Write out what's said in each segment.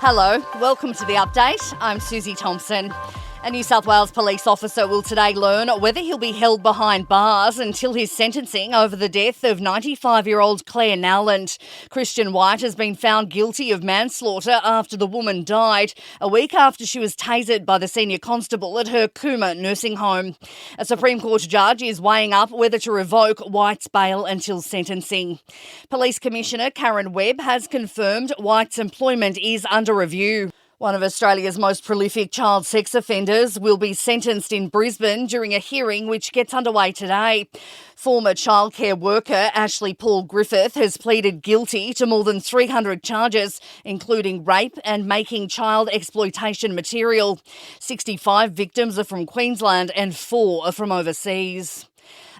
Hello, welcome to the update. I'm Susie Thompson. A New South Wales police officer will today learn whether he'll be held behind bars until his sentencing over the death of 95-year-old Clare Nowland. Kristian White has been found guilty of manslaughter after the woman died a week after she was tasered by the senior constable at her Cooma nursing home. A Supreme Court judge is weighing up whether to revoke White's bail until sentencing. Police Commissioner Karen Webb has confirmed White's employment is under review. One of Australia's most prolific child sex offenders will be sentenced in Brisbane during a hearing which gets underway today. Former childcare worker Ashley Griffith has pleaded guilty to more than 300 charges, including rape and making child exploitation material. 65 victims are from Queensland and 4 are from overseas.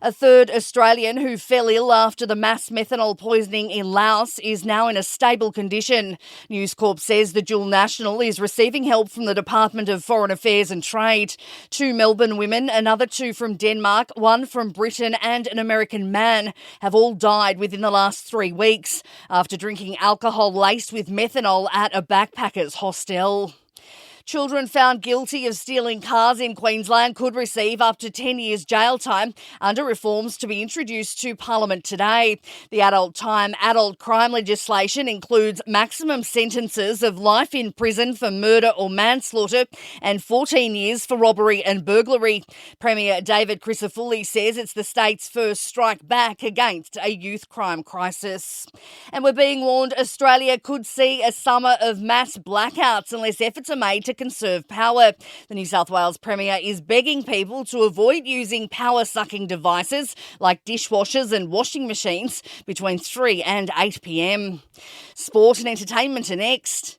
A third Australian who fell ill after the mass methanol poisoning in Laos is now in a stable condition. News Corp says the dual national is receiving help from the Department of Foreign Affairs and Trade. 2 Melbourne women, another 2 from Denmark, 1 from Britain and an American man have all died within the last 3 weeks after drinking alcohol laced with methanol at a backpackers hostel. Children found guilty of stealing cars in Queensland could receive up to 10 years jail time under reforms to be introduced to Parliament today. The adult crime legislation includes maximum sentences of life in prison for murder or manslaughter and 14 years for robbery and burglary. Premier David Crisafulli says it's the state's first strike back against a youth crime crisis. And we're being warned Australia could see a summer of mass blackouts unless efforts are made to conserve power. The New South Wales Premier is begging people to avoid using power-sucking devices like dishwashers and washing machines between 3 and 8 p.m. Sport and entertainment are next.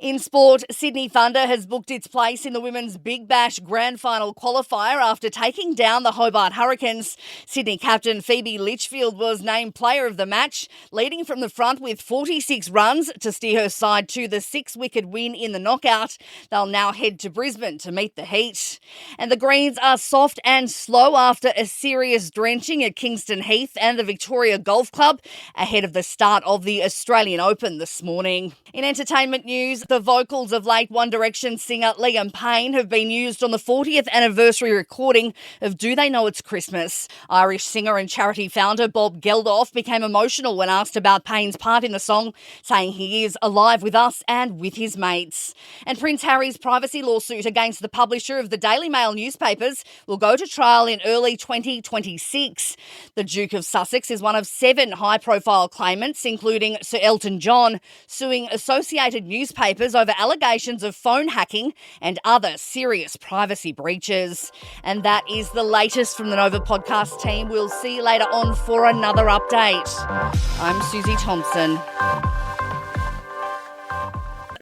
In sport, Sydney Thunder has booked its place in the Women's Big Bash Grand Final Qualifier after taking down the Hobart Hurricanes. Sydney captain Phoebe Litchfield was named player of the match, leading from the front with 46 runs to steer her side to the 6-wicket win in the knockout. They'll now head to Brisbane to meet the Heat. And the Greens are soft and slow after a serious drenching at Kingston Heath and the Victoria Golf Club ahead of the start of the Australian Open this morning. In entertainment news, the vocals of late One Direction singer Liam Payne have been used on the 40th anniversary recording of Do They Know It's Christmas. Irish singer and charity founder Bob Geldof became emotional when asked about Payne's part in the song, saying he is alive with us and with his mates. And Prince Harry's privacy lawsuit against the publisher of the Daily Mail newspapers will go to trial in early 2026. The Duke of Sussex is one of 7 high-profile claimants, including Sir Elton John, suing Associated Newspapers over allegations of phone hacking and other serious privacy breaches. And that is the latest from the Nova podcast team. We'll see you later on for another update. I'm Susie Thompson.